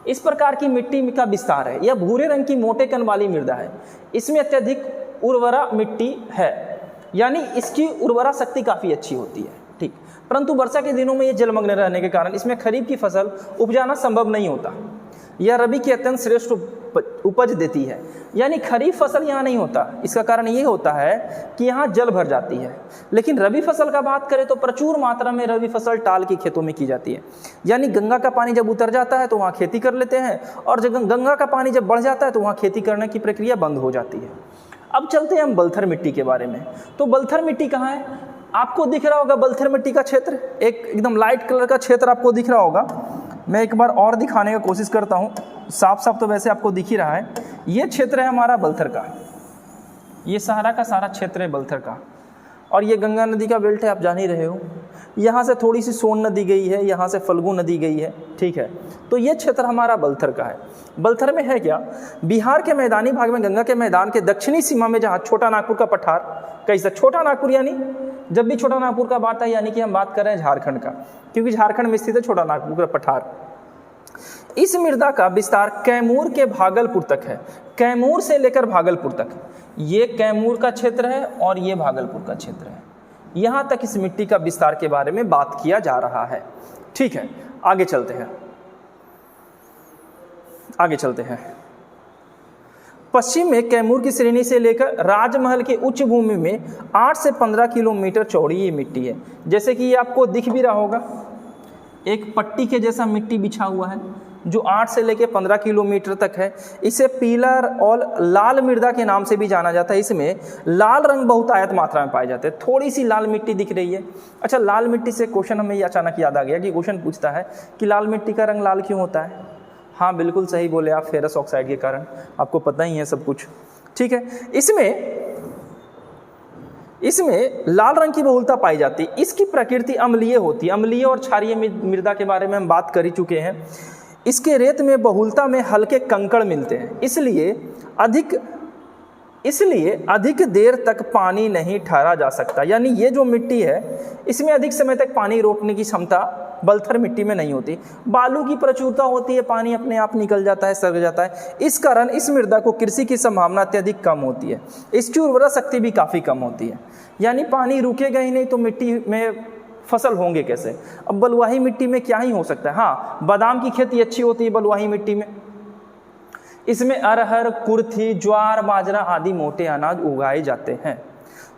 S1: इस प्रकार की मिट्टी का विस्तार है। यह भूरे रंग की मोटे कण वाली मृदा है। इसमें अत्यधिक उर्वरा मिट्टी है, यानी इसकी उर्वरा शक्ति काफ़ी अच्छी होती है, ठीक। परंतु वर्षा के दिनों में ये जलमग्न रहने के कारण इसमें खरीफ की फसल उपजाना संभव नहीं होता। यह रबी की अत्यंत श्रेष्ठ उपज देती है, यानी खरीफ फसल यहाँ नहीं होता। इसका कारण ये होता है कि यहाँ जल भर जाती है। लेकिन रबी फसल का बात करें तो प्रचुर मात्रा में रबी फसल टाल की खेतों में की जाती है। यानी गंगा का पानी जब उतर जाता है तो वहाँ खेती कर लेते हैं, और जब गंगा का पानी जब बढ़ जाता है तो वहाँ खेती करने की प्रक्रिया बंद हो जाती है। अब चलते हैं हम बलथर मिट्टी के बारे में। तो बलथर मिट्टी कहाँ है? आपको दिख रहा होगा बलथर मिट्टी का क्षेत्र, एक एकदम लाइट कलर का क्षेत्र आपको दिख रहा होगा। मैं एक बार और दिखाने की कोशिश करता हूँ, साफ साफ तो वैसे आपको दिख ही रहा है। ये क्षेत्र है हमारा बलथर का, ये सहारा का सारा क्षेत्र है बलथर का, और ये गंगा नदी का बेल्ट है, आप जान ही रहे हो। यहाँ से थोड़ी सी सोन नदी गई है, यहाँ से फल्गु नदी गई है, ठीक है। तो ये क्षेत्र हमारा बलथर का है। बलथर में है क्या? बिहार के मैदानी भाग में गंगा के मैदान के दक्षिणी सीमा में जहाँ छोटा नागपुर का पठार, कैसा छोटा नागपुर, यानी जब भी छोटा नागपुर का बात है यानी कि हम बात कर रहे हैं झारखंड का, क्योंकि झारखंड में स्थित है छोटा नागपुर का पठार। इस मृदा का विस्तार कैमूर के भागलपुर तक है, कैमूर से लेकर भागलपुर तक। ये कैमूर का क्षेत्र है और ये भागलपुर का क्षेत्र है। यहाँ तक इस मिट्टी का विस्तार के बारे में बात किया जा रहा है, ठीक है। आगे चलते हैं, आगे चलते हैं। पश्चिम में कैमूर की श्रेणी से लेकर राजमहल के उच्च भूमि में 8 से 15 किलोमीटर चौड़ी ये मिट्टी है। जैसे कि ये आपको दिख भी रहा होगा, एक पट्टी के जैसा मिट्टी बिछा हुआ है, जो 8 से लेके 15 किलोमीटर तक है। इसे पीला और लाल मृदा के नाम से भी जाना जाता है। इसमें लाल रंग बहुतायत मात्रा में पाए जाते हैं। थोड़ी सी लाल मिट्टी दिख रही है। अच्छा, लाल मिट्टी से क्वेश्चन हमें ये अचानक याद आ गया कि क्वेश्चन पूछता है कि लाल मिट्टी का रंग लाल क्यों होता है। हाँ, बिल्कुल सही बोले आप, फेरस ऑक्साइड के कारण। आपको पता ही है सब कुछ, ठीक है। इसमें लाल रंग की बहुलता पाई जाती है। इसकी प्रकृति अम्लीय होती है। अम्लीय और क्षारीय मृदा के बारे में हम बात कर ही चुके हैं। इसके रेत में बहुलता में हल्के कंकड़ मिलते हैं, इसलिए अधिक देर तक पानी नहीं ठहरा जा सकता। यानी ये जो मिट्टी है इसमें अधिक समय तक पानी रोकने की क्षमता बलथर मिट्टी में नहीं होती। बालू की प्रचुरता होती है, पानी अपने आप निकल जाता है, सर्ग जाता है। इस कारण इस मृदा को कृषि की संभावना अत्यधिक कम होती है। इसकी उर्वरा शक्ति भी काफ़ी कम होती है। यानी पानी रुकेगा ही नहीं तो मिट्टी में फसल होंगे कैसे। अब बलुआही मिट्टी में क्या ही हो सकता है। हाँ, बादाम की खेती अच्छी होती है बलुआही मिट्टी में। इसमें अरहर, कुर्थी, ज्वार, बाजरा आदि मोटे अनाज उगाए जाते हैं।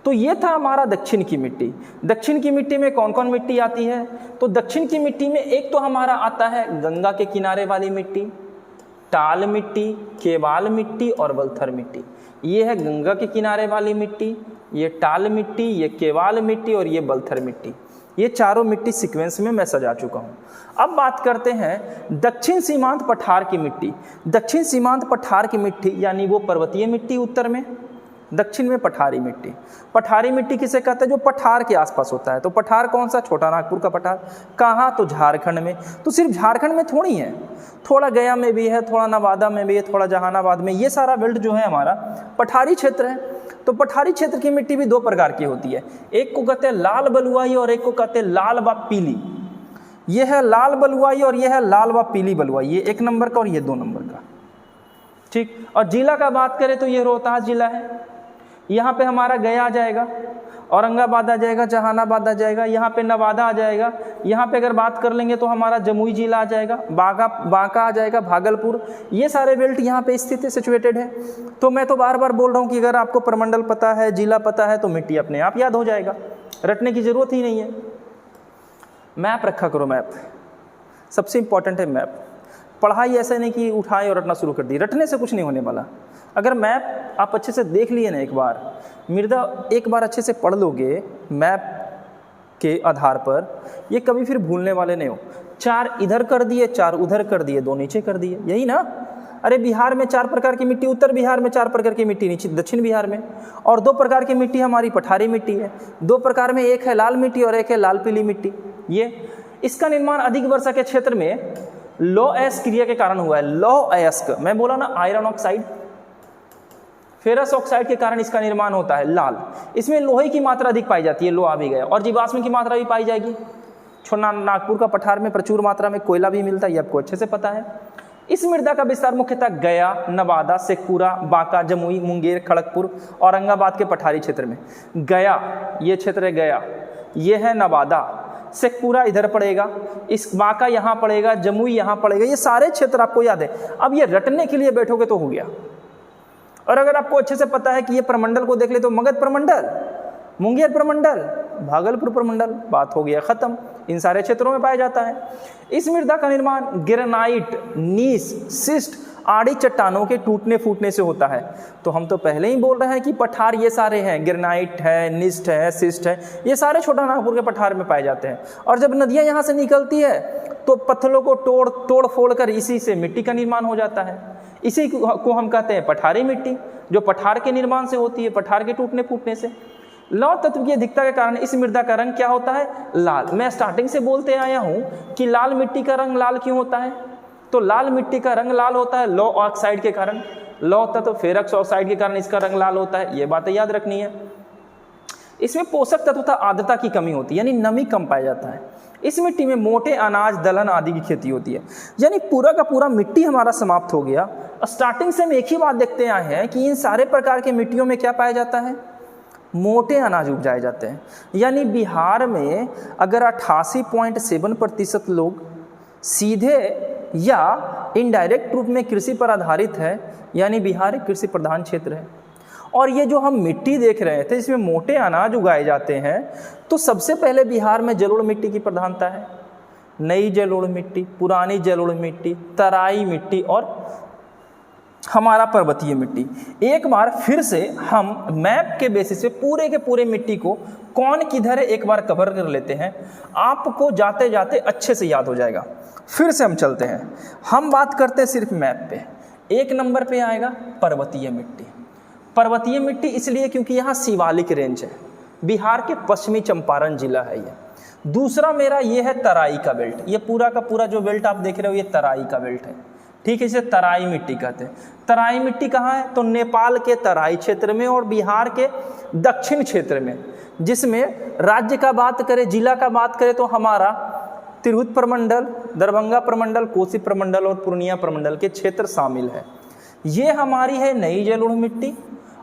S1: तो ये था हमारा दक्षिण की मिट्टी। दक्षिण की मिट्टी में कौन कौन मिट्टी आती है? तो दक्षिण की मिट्टी में एक तो हमारा आता है गंगा के किनारे वाली मिट्टी, टाल मिट्टी, केवाल मिट्टी और बलथर मिट्टी। ये है गंगा के किनारे वाली मिट्टी, ये टाल मिट्टी, ये केवाल मिट्टी और ये बलथर मिट्टी। ये चारों मिट्टी सीक्वेंस में मैं सजा चुका हूँ। अब बात करते हैं दक्षिण सीमांत पठार की मिट्टी। दक्षिण सीमांत पठार की मिट्टी यानी वो पर्वतीय मिट्टी उत्तर में, दक्षिण में पठारी मिट्टी। पठारी मिट्टी किसे कहते हैं? जो पठार के आसपास होता है। तो पठार कौन सा? छोटा नागपुर का पठार। कहाँ? तो झारखंड में। तो सिर्फ झारखंड में थोड़ी है, थोड़ा गया में भी है, थोड़ा नवादा में भी है, थोड़ा जहानाबाद में। ये सारा बेल्ट जो है हमारा पठारी क्षेत्र है। तो पठारी क्षेत्र की मिट्टी भी दो प्रकार की होती है। एक को कहते हैं लाल बलुआई और एक को कहते हैं लाल व पीली। ये है लाल बलुआई और ये है लाल व पीली बलुआई। ये 1 नंबर का और ये 2 नंबर का, ठीक। और जिला का बात करें तो ये रोहतास जिला है। यहाँ पे हमारा गया आ जाएगा, औरंगाबाद आ जाएगा, जहानाबाद आ जाएगा, यहाँ पे नवादा आ जाएगा। यहाँ पे अगर बात कर लेंगे तो हमारा जमुई जिला आ जाएगा, बांका आ जाएगा, भागलपुर। ये सारे बेल्ट यहाँ पे स्थित है, सिचुएटेड है। तो मैं तो बार बार बोल रहा हूँ कि अगर आपको प्रमंडल पता है, जिला पता है तो मिट्टी अपने आप याद हो जाएगा, रटने की जरूरत ही नहीं है। मैप रखा करो, मैप सबसे इंपॉर्टेंट है। मैप पढ़ाई ऐसे नहीं कि उठाए और रटना शुरू कर दी, रटने से कुछ नहीं होने वाला। अगर मैप आप अच्छे से देख लिए ना, एक बार मृदा एक बार अच्छे से पढ़ लोगे मैप के आधार पर, ये कभी फिर भूलने वाले नहीं हो। 4 इधर कर दिए, 4 उधर कर दिए, 2 नीचे कर दिए, यही ना। अरे बिहार में 4 प्रकार की मिट्टी, उत्तर बिहार में 4 प्रकार की मिट्टी, नीचे दक्षिण बिहार में, और 2 प्रकार की मिट्टी हमारी पठारी मिट्टी है। 2 प्रकार में, एक है लाल मिट्टी और एक है लाल पीली मिट्टी। ये इसका निर्माण अधिक वर्षा के क्षेत्र में लौ अयस्क क्रिया के कारण हुआ है। लौ अयस्क, मैं बोला ना, आयरन ऑक्साइड, फेरस ऑक्साइड के कारण इसका निर्माण होता है लाल। इसमें लोहे की मात्रा अधिक पाई जाती है, लोहा भी गया, और जीवाश्म की मात्रा भी पाई जाएगी। छोटा नागपुर का पठार में प्रचुर मात्रा में कोयला भी मिलता है, ये आपको अच्छे से पता है। इस मृदा का विस्तार मुख्यतः गया, नवादा, शेखपुरा, बांका, जमुई, मुंगेर, खड़गपुर, औरंगाबाद के पठारी क्षेत्र में। गया, ये क्षेत्र है गया, ये है नवादा, शेखपुरा इधर पड़ेगा, इस बांका यहाँ पड़ेगा, जमुई यहाँ पड़ेगा। ये सारे क्षेत्र आपको याद है। अब ये रटने के लिए बैठोगे तो हो गया। और अगर आपको अच्छे से पता है कि ये प्रमंडल को देख ले तो मगध प्रमंडल, मुंगेर प्रमंडल, भागलपुर प्रमंडल, बात हो गया खत्म। इन सारे क्षेत्रों में पाया जाता है। इस मृदा का निर्माण ग्रेनाइट, नीस, सिस्ट आड़ी चट्टानों के टूटने फूटने से होता है। तो हम तो पहले ही बोल रहे हैं कि पठार ये सारे हैं, ग्रेनाइट है, निस्ट है, सिस्ट है, ये सारे छोटा नागपुर के पठार में पाए जाते हैं। और जब नदियाँ यहाँ से निकलती है तो पत्थरों को तोड़ फोड़ कर इसी से मिट्टी का निर्माण हो जाता है। इसी को हम कहते हैं पठारी मिट्टी, जो पठार के निर्माण से होती है, पठार के टूटने फूटने से। लौह तत्व की अधिकता के कारण इस मृदा का रंग क्या होता है? लाल। मैं स्टार्टिंग से बोलते आया हूँ कि लाल मिट्टी का रंग लाल क्यों होता है? तो लाल मिट्टी का रंग लाल होता है लौह ऑक्साइड के कारण, लौह तत्व फेरस ऑक्साइड के कारण इसका रंग लाल होता है। ये बातें याद रखनी है। इसमें पोषक तत्व तथा आर्द्रता की कमी होती है, यानी नमी कम पाया जाता है। इस मिट्टी में मोटे अनाज, दलहन आदि की खेती होती है। यानी पूरा का पूरा मिट्टी हमारा समाप्त हो गया। स्टार्टिंग से हम एक ही बात देखते आए हैं कि इन सारे प्रकार के मिट्टियों में क्या पाया जाता है? मोटे अनाज उपजाए जाते हैं। यानी बिहार में अगर 88.7% लोग सीधे या इनडायरेक्ट रूप में कृषि पर आधारित है, यानी बिहार एक कृषि प्रधान क्षेत्र है। और ये जो हम मिट्टी देख रहे थे इसमें मोटे अनाज उगाए जाते हैं, तो सबसे पहले बिहार में जलोढ़ मिट्टी की प्रधानता है। नई जलोढ़ मिट्टी, पुरानी जलोढ़ मिट्टी, तराई मिट्टी और हमारा पर्वतीय मिट्टी। एक बार फिर से हम मैप के बेसिस पे पूरे के पूरे मिट्टी को कौन किधर है एक बार कवर कर लेते हैं, आपको जाते जाते अच्छे से याद हो जाएगा। फिर से हम चलते हैं, हम बात करते हैं सिर्फ मैप पे। एक नंबर पे आएगा पर्वतीय मिट्टी। पर्वतीय मिट्टी इसलिए क्योंकि यहाँ शिवालिक रेंज है, बिहार के पश्चिमी चंपारण जिला है ये। दूसरा मेरा ये है तराई का बेल्ट, ये पूरा का पूरा जो बेल्ट आप देख रहे हो ये तराई का बेल्ट है, ठीक है, इसे तराई मिट्टी कहते हैं। तराई मिट्टी कहाँ है, तो नेपाल के तराई क्षेत्र में और बिहार के दक्षिण क्षेत्र में, जिसमें राज्य का बात करें, जिला का बात करें तो हमारा तिरहुत प्रमंडल, दरभंगा प्रमंडल, कोसी प्रमंडल और पूर्णिया प्रमंडल के क्षेत्र शामिल है। ये हमारी है नई जलोढ़ मिट्टी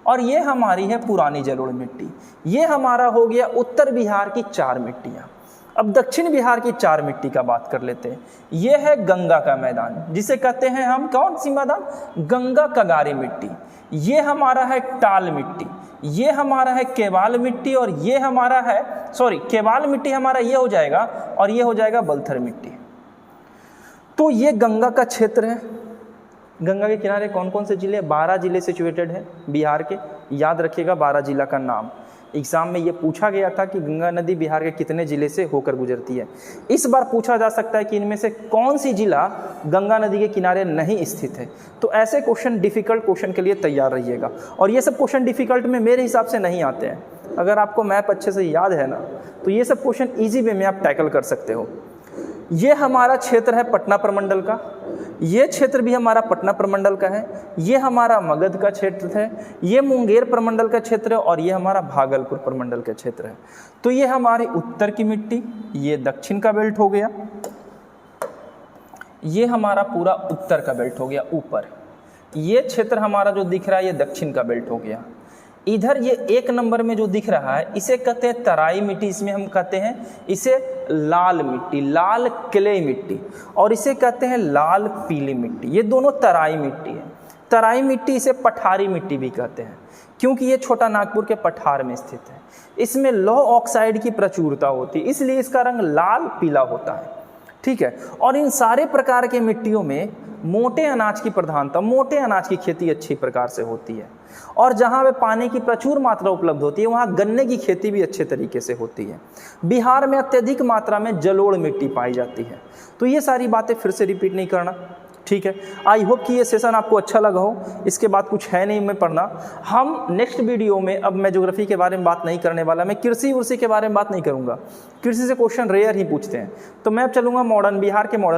S1: और ये हमारी है पुरानी जलोढ़ मिट्टी। ये हमारा हो गया उत्तर बिहार की 4 मिट्टियाँ। अब दक्षिण बिहार की 4 मिट्टी का बात कर लेते हैं। ये है गंगा का मैदान, जिसे कहते हैं हम कौन सी मैदान, गंगा कगारी मिट्टी। ये हमारा है टाल मिट्टी, ये हमारा है केवाल मिट्टी और ये हमारा है केवाल मिट्टी हमारा ये हो जाएगा और ये हो जाएगा बलथर मिट्टी। तो ये गंगा का क्षेत्र है। गंगा के किनारे कौन कौन से जिले, 12 जिले सिचुएटेड है बिहार के। याद रखिएगा 12 जिला का नाम। एग्जाम में ये पूछा गया था कि गंगा नदी बिहार के कितने जिले से होकर गुजरती है। इस बार पूछा जा सकता है कि इनमें से कौन सी जिला गंगा नदी के किनारे नहीं स्थित है। तो ऐसे क्वेश्चन, डिफिकल्ट क्वेश्चन के लिए तैयार रहिएगा। और ये सब क्वेश्चन डिफिकल्ट में मेरे हिसाब से नहीं आते हैं। अगर आपको मैप अच्छे से याद है ना, तो ये सब क्वेश्चन ईजी वे में आप टैकल कर सकते हो। ये हमारा क्षेत्र है पटना प्रमंडल का, ये क्षेत्र भी हमारा पटना प्रमंडल का है। ये हमारा मगध का क्षेत्र है, ये मुंगेर प्रमंडल का क्षेत्र है और ये हमारा भागलपुर प्रमंडल का क्षेत्र है। तो ये हमारी उत्तर की मिट्टी, ये दक्षिण का बेल्ट हो गया, ये हमारा पूरा उत्तर का बेल्ट हो गया ऊपर। ये क्षेत्र हमारा जो दिख रहा है ये दक्षिण का बेल्ट हो गया। इधर ये 1 नंबर में जो दिख रहा है इसे कहते हैं तराई मिट्टी, इसमें हम कहते हैं इसे लाल मिट्टी, लाल क्ले मिट्टी, और इसे कहते हैं लाल पीली मिट्टी। ये दोनों तराई मिट्टी है। तराई मिट्टी इसे पठारी मिट्टी भी कहते हैं क्योंकि ये छोटा नागपुर के पठार में स्थित है। इसमें लौह ऑक्साइड की प्रचुरता होती है, इसलिए इसका रंग लाल पीला होता है, ठीक है। और इन सारे प्रकार के मिट्टियों में मोटे अनाज की प्रधानता, मोटे अनाज की खेती अच्छी प्रकार से होती है। और जहाँ पे पानी की प्रचुर मात्रा उपलब्ध होती है वहाँ गन्ने की खेती भी अच्छे तरीके से होती है। बिहार में अत्यधिक मात्रा में जलोढ़ मिट्टी पाई जाती है। तो ये सारी बातें फिर से रिपीट नहीं करना, ठीक है। आई होप कि ये सेशन आपको अच्छा लगा हो। इसके बाद कुछ है नहीं मैं पढ़ना। हम नेक्स्ट वीडियो में, अब मैं ज्योग्राफी के बारे में बात नहीं करने वाला, मैं कृषि उर्षि के बारे में बात नहीं करूँगा। कृषि से क्वेश्चन रेयर ही पूछते हैं। तो मैं अब चलूँगा मॉडर्न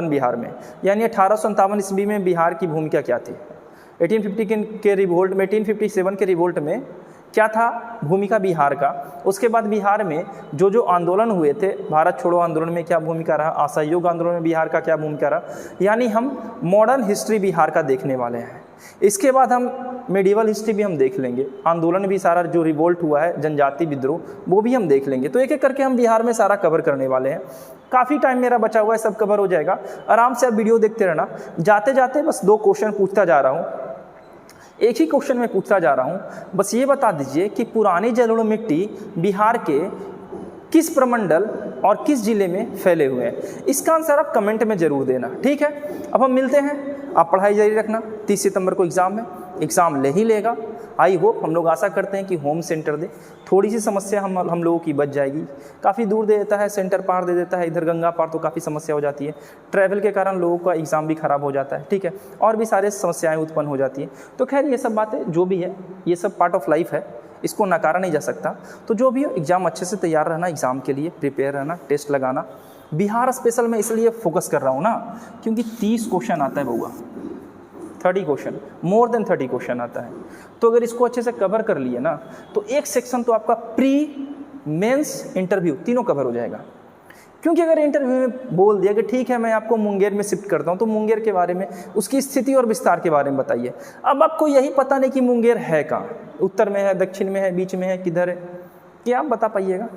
S1: बिहार में, यानी 1857 ईस्वी में बिहार की भूमिका क्या थी। 1850 के रिवोल्ट में, 1857 के रिवोल्ट में क्या था भूमिका बिहार का। उसके बाद बिहार में जो जो आंदोलन हुए थे, भारत छोड़ो आंदोलन में क्या भूमिका रहा, असहयोग आंदोलन में बिहार का क्या भूमिका रहा, यानी हम मॉडर्न हिस्ट्री बिहार का देखने वाले हैं। इसके बाद हम मेडिवल हिस्ट्री भी हम देख लेंगे, आंदोलन भी सारा जो रिवोल्ट हुआ है, जनजाति विद्रोह, वो भी हम देख लेंगे। तो एक एक करके हम बिहार में सारा कवर करने वाले हैं। काफ़ी टाइम मेरा बचा हुआ है, सब कवर हो जाएगा। आराम से आप वीडियो देखते रहना। जाते जाते बस 2 क्वेश्चन पूछता जा रहा हूँ, एक ही क्वेश्चन में पूछता जा रहा हूँ। बस ये बता दीजिए कि पुरानी जलोढ़ मिट्टी बिहार के किस प्रमंडल और किस जिले में फैले हुए हैं। इसका आंसर आप कमेंट में ज़रूर देना, ठीक है। अब हम मिलते हैं, आप पढ़ाई जारी रखना। 30 सितंबर को एग्ज़ाम है, एग्ज़ाम ले ही लेगा। आई होप, हम लोग आशा करते हैं कि होम सेंटर दे, थोड़ी सी समस्या हम लोगों की बच जाएगी। काफ़ी दूर दे देता है, सेंटर पार दे देता है, इधर गंगा पार, तो काफ़ी समस्या हो जाती है। ट्रैवल के कारण लोगों का एग्ज़ाम भी ख़राब हो जाता है, ठीक है, और भी सारे समस्याएं उत्पन्न हो जाती हैं। तो खैर ये सब बातें जो भी है, ये सब पार्ट ऑफ लाइफ है, इसको नकारा नहीं जा सकता। तो जो भी हो, एग्ज़ाम अच्छे से तैयार रहना, एग्ज़ाम के लिए प्रिपेयर रहना, टेस्ट लगाना। बिहार स्पेशल में इसलिए फोकस कर रहा हूँ ना, क्योंकि 30 क्वेश्चन आता है बउआ, 30 क्वेश्चन, मोर देन 30 क्वेश्चन आता है। तो अगर इसको अच्छे से कवर कर लिए ना, तो एक सेक्शन तो आपका प्री मेंस इंटरव्यू तीनों कवर हो जाएगा। क्योंकि अगर इंटरव्यू में बोल दिया कि ठीक है मैं आपको मुंगेर में शिफ्ट करता हूँ, तो मुंगेर के बारे में, उसकी स्थिति और विस्तार के बारे में बताइए। अब आपको यही पता नहीं कि मुंगेर है कहाँ, उत्तर में है, दक्षिण में है, बीच में है, किधर है, क्या आप बता पाइएगा।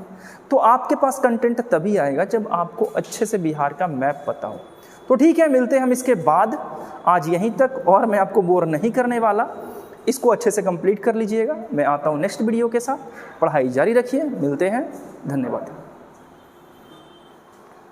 S1: तो आपके पास कंटेंट तभी आएगा जब आपको अच्छे से बिहार का मैप पता हो। तो ठीक है, मिलते हैं हम इसके बाद। आज यहीं तक, और मैं आपको बोर नहीं करने वाला। इसको अच्छे से कंप्लीट कर लीजिएगा। मैं आता हूँ नेक्स्ट वीडियो के साथ। पढ़ाई जारी रखिए, मिलते हैं, धन्यवाद।